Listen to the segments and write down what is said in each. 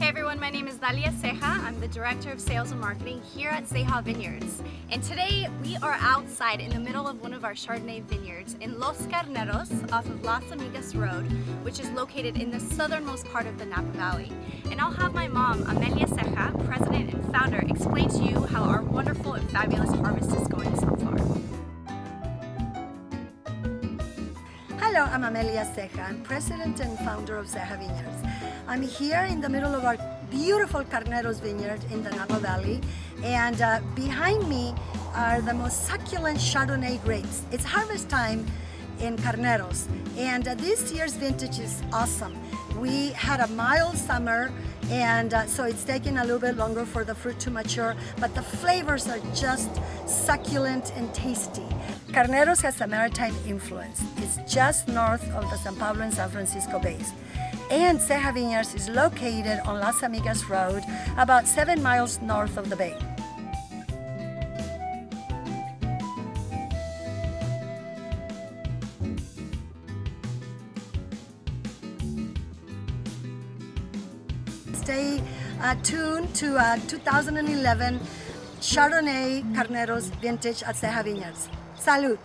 Hey everyone, my name is Dalia Ceja. I'm the Director of Sales and Marketing here at Ceja Vineyards. And today we are outside in the middle of one of our Chardonnay vineyards in Los Carneros off of Las Amigas Road, which is located in the southernmost part of the Napa Valley. And I'll have my mom, Amelia Ceja, President and Founder, explain to you how our wonderful and fabulous harvest is going so far. Hello, I'm Amelia Ceja. I'm President and Founder of Ceja Vineyards. I'm here in the middle of our beautiful Carneros vineyard in the Napa Valley, and behind me are the most succulent Chardonnay grapes. It's harvest time in Carneros, and this year's vintage is awesome. We had a mild summer, and so it's taking a little bit longer for the fruit to mature, but the flavors are just succulent and tasty. Carneros has a maritime influence. It's just north of the San Pablo and San Francisco bays. And Ceja Vineyards is located on Las Amigas Road, about 7 miles north of the bay. Stay tuned to 2011 Chardonnay Carneros vintage at Ceja Vineyards. Salud!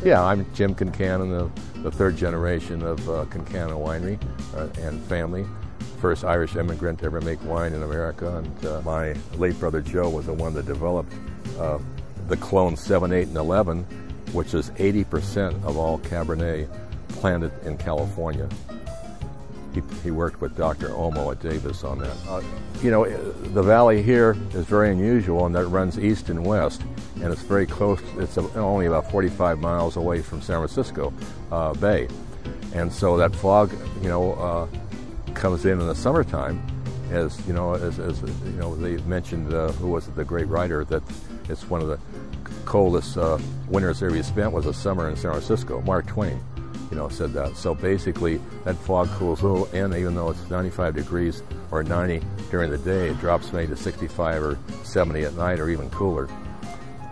Yeah, I'm Jim Concannon, the third generation of Concannon winery and family. First Irish immigrant to ever make wine in America, and my late brother Joe was the one that developed the clone 7, 8, and 11, which is 80% of all Cabernet planted in California. He worked with Dr. Omo at Davis on that. You know, the valley here is very unusual in that it runs east and west, and it's very close. It's only about 45 miles away from San Francisco Bay, and so that fog, you know, comes in the summertime. As you know, as you know, they mentioned who was it, the great writer, that it's one of the coldest winters ever spent was a summer in San Francisco. Mark Twain, you know, said that. So basically, that fog cools in, even though it's 95 degrees or 90 during the day, it drops maybe to 65 or 70 at night, or even cooler.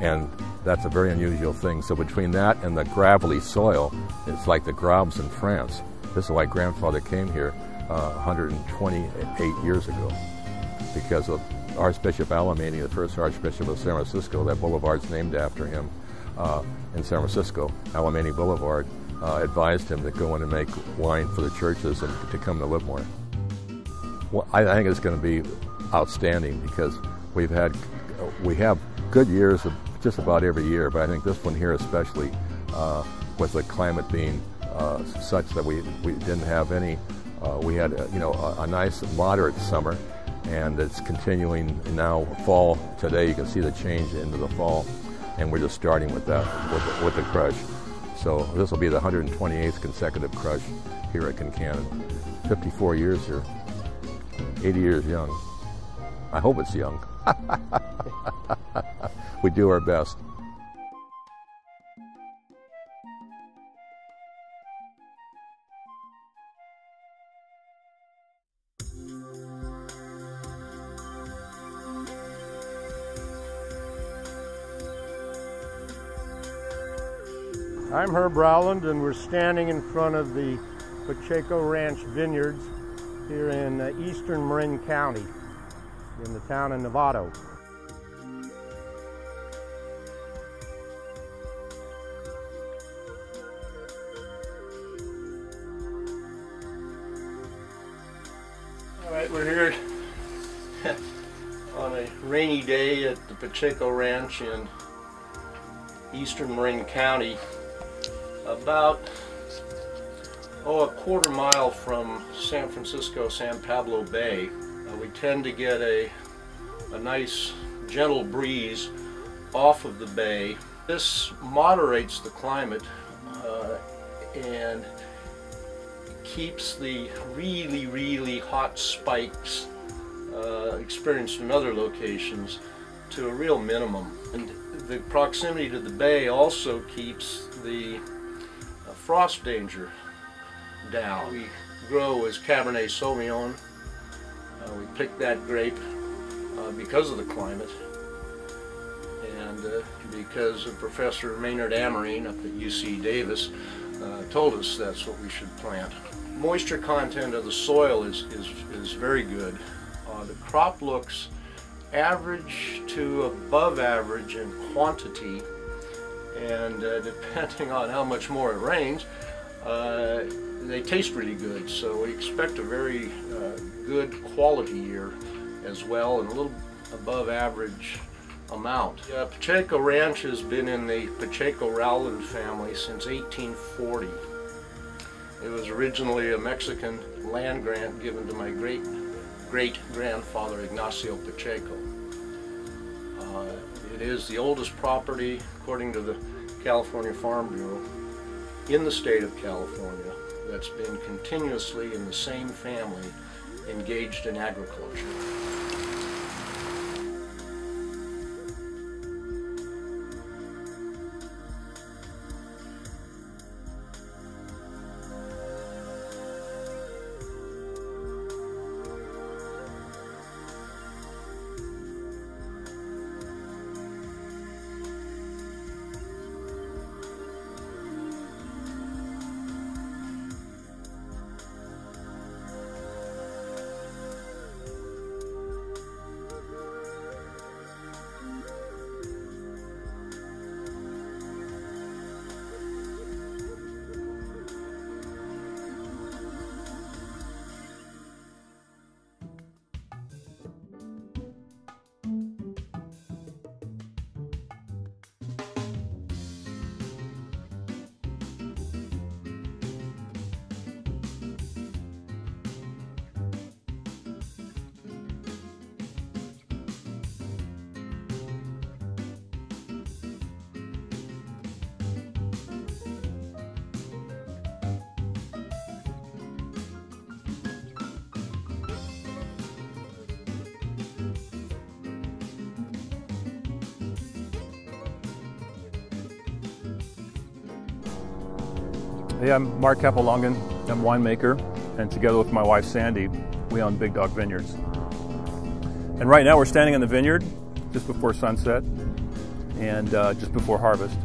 And that's a very unusual thing. So between that and the gravelly soil, it's like the Grapes in France. This is why grandfather came here 128 years ago, because of Archbishop Amelia, the first Archbishop of San Francisco. That boulevard's named after him in San Francisco. Amelia Boulevard advised him to go in and make wine for the churches and to come to Livermore. Well, I think it's going to be outstanding, because we have good years of just about every year, but I think this one here especially, with the climate being such that we didn't have any. We had you know, a nice moderate summer, and it's continuing now. Fall today, you can see the change into the fall, and we're just starting with that with the crush. So this will be the 128th consecutive crush here at Concannon. 54 years here, 80 years young. I hope it's young. We do our best. I'm Herb Rowland, and we're standing in front of the Pacheco Ranch Vineyards here in eastern Marin County in the town of Novato. All right, we're here on a rainy day at the Pacheco Ranch in eastern Marin County, about a quarter mile from San Francisco, San Pablo Bay. We tend to get a nice gentle breeze off of the bay. This moderates the climate and keeps the really hot spikes experienced in other locations to a real minimum. And the proximity to the bay also keeps the frost danger down. We grow is Cabernet Sauvignon. We picked that grape because of the climate and because of Professor Maynard Amarine up at UC Davis told us that's what we should plant. Moisture content of the soil is very good. The crop looks average to above average in quantity, and depending on how much more it rains, they taste really good. So we expect a very good quality year as well, and a little above average amount. Pacheco Ranch has been in the Pacheco Rowland family since 1840. It was originally a Mexican land grant given to my great-grandfather Ignacio Pacheco. It is the oldest property, according to the California Farm Bureau, in the state of California that's been continuously in the same family engaged in agriculture. Hey, I'm Mark Capalongan. I'm a winemaker, and together with my wife Sandy, we own Big Dog Vineyards. And right now we're standing in the vineyard just before sunset and just before harvest.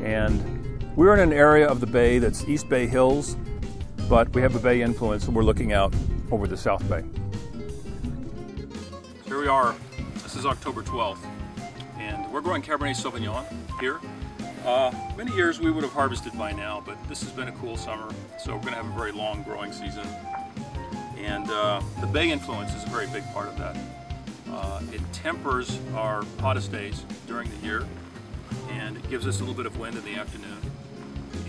And we're in an area of the bay that's East Bay Hills, but we have a bay influence and we're looking out over the South Bay. So here we are. This is October 12th, and we're growing Cabernet Sauvignon here. Many years we would have harvested by now, but this has been a cool summer, so we're going to have a very long growing season. And the bay influence is a very big part of that. It tempers our hottest days during the year, and it gives us a little bit of wind in the afternoon.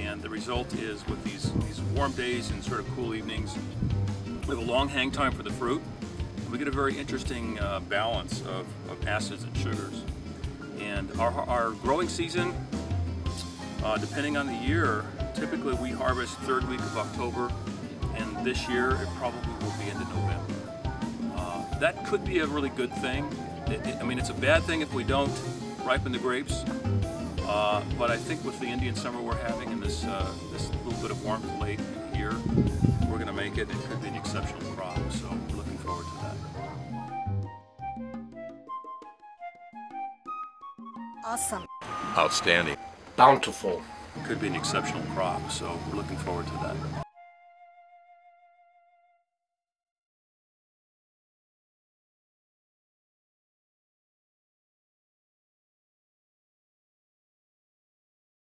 And the result is, with these warm days and sort of cool evenings, we have a long hang time for the fruit. We get a very interesting balance of acids and sugars. And our growing season, depending on the year, typically we harvest third week of October, and this year it probably will be into November. That could be a really good thing. I mean, it's a bad thing if we don't ripen the grapes, but I think with the Indian summer we're having and this little bit of warmth late in here, we're going to make it. It could be an exceptional crop, so we're looking forward to that. Awesome. Outstanding. Bountiful. Could be an exceptional crop, so we're looking forward to that.